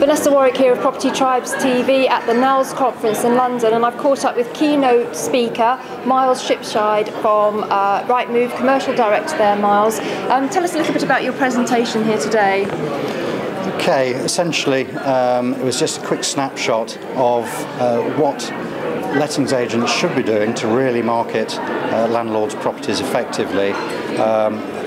Vanessa Warwick here of Property Tribes TV at the NALS conference in London, and I've caught up with keynote speaker Miles Shipside from Rightmove, commercial director there. Miles, tell us a little bit about your presentation here today. Okay, essentially it was just a quick snapshot of what lettings agents should be doing to really market landlords' properties effectively.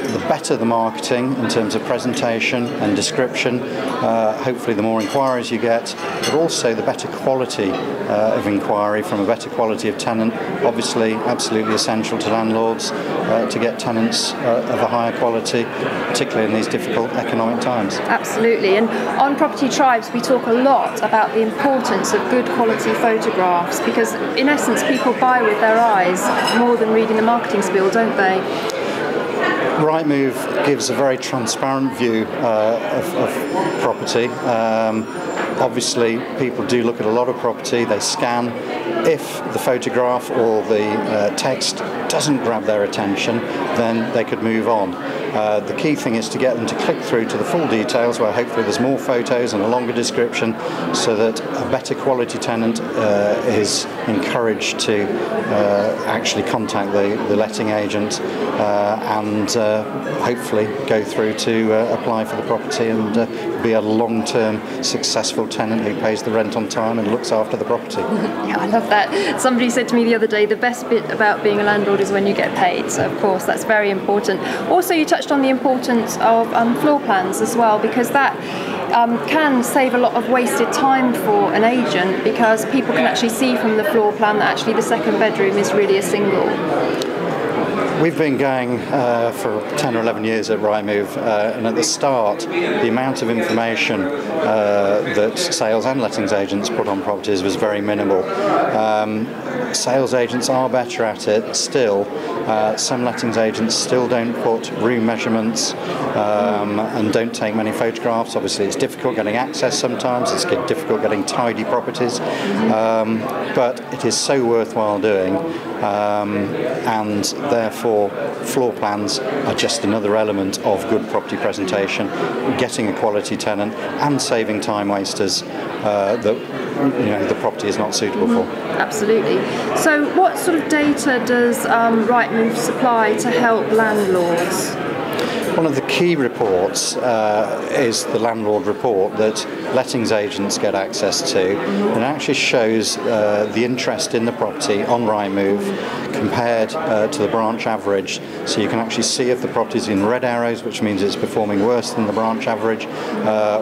The better the marketing in terms of presentation and description, hopefully the more inquiries you get, but also the better quality of inquiry from a better quality of tenant. Obviously absolutely essential to landlords to get tenants of a higher quality, particularly in these difficult economic times. Absolutely, and on Property Tribes we talk a lot about the importance of good quality photographs, because in essence people buy with their eyes more than reading the marketing spiel, don't they? Rightmove gives a very transparent view of property. Obviously, people do look at a lot of property, they scan. If the photograph or the text doesn't grab their attention, then they could move on. The key thing is to get them to click through to the full details, where hopefully there's more photos and a longer description, so that a better quality tenant is encouraged to actually contact the letting agent and hopefully go through to apply for the property and be a long-term successful tenant who pays the rent on time and looks after the property. Yeah, I love that. Somebody said to me the other day, the best bit about being a landlord is when you get paid, so of course that's very important. Also, you touched on the importance of floor plans as well, because that can save a lot of wasted time for an agent, because people can actually see from the floor plan that actually the second bedroom is really a single. We've been going for 10 or 11 years at Rightmove, and at the start the amount of information that sales and lettings agents put on properties was very minimal. Sales agents are better at it still. Some lettings agents still don't put room measurements and don't take many photographs. Obviously it's difficult getting access sometimes, it's difficult getting tidy properties, but it is so worthwhile doing, and therefore floor plans are just another element of good property presentation, getting a quality tenant and saving time wasters that the property is not suitable for. Absolutely. So what sort of data does Rightmove supply to help landlords? One of the key reports is the landlord report that lettings agents get access to, and it actually shows the interest in the property on Rightmove compared to the branch average. So you can actually see if the property is in red arrows, which means it's performing worse than the branch average,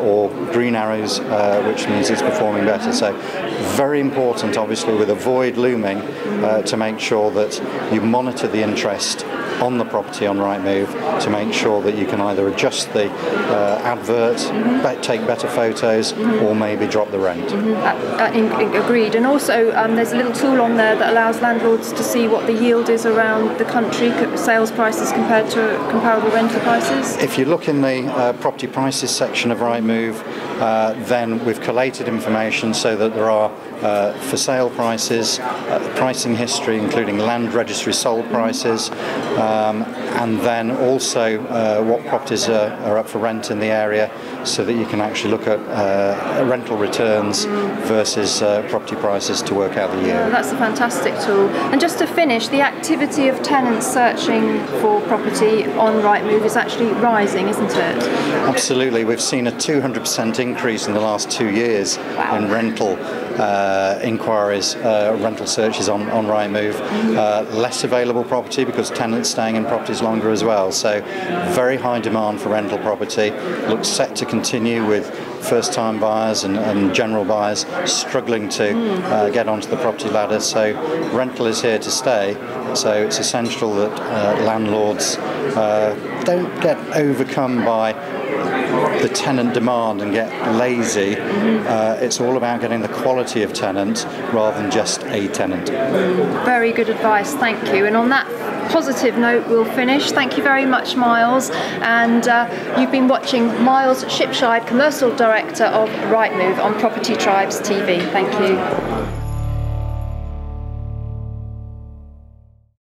or green arrows, which means it's performing better. So very important, obviously, with a void looming, to make sure that you monitor the interest on the property on Rightmove to make sure that you can either adjust the advert, take better photos, or maybe drop the rent. Agreed. And also there's a little tool on there that allows landlords to see what the yield is around the country, sales prices compared to comparable rental prices. If you look in the property prices section of Rightmove, then we've collated information so that there are for sale prices, pricing history including land registry sold prices, and then also what properties are up for rent in the area, so that you can actually look at rental returns versus property prices to work out the yield. Oh, that's a fantastic tool. And just to finish, the activity of tenants searching for property on Rightmove is actually rising, isn't it? Absolutely. We've seen a 200% increase in the last 2 years in rental inquiries, rental searches on Rightmove. Less available property because tenants staying in properties longer as well. So very high demand for rental property. Looks set to continue with first-time buyers and general buyers struggling to get onto the property ladder. So rental is here to stay. So it's essential that landlords don't get overcome by the tenant demand and get lazy. It's all about getting the quality of tenant rather than just a tenant. Very good advice, thank you. And on that positive note we'll finish. Thank you very much, Miles, and you've been watching Miles Shipside, Commercial Director of Rightmove on Property Tribes TV. Thank you.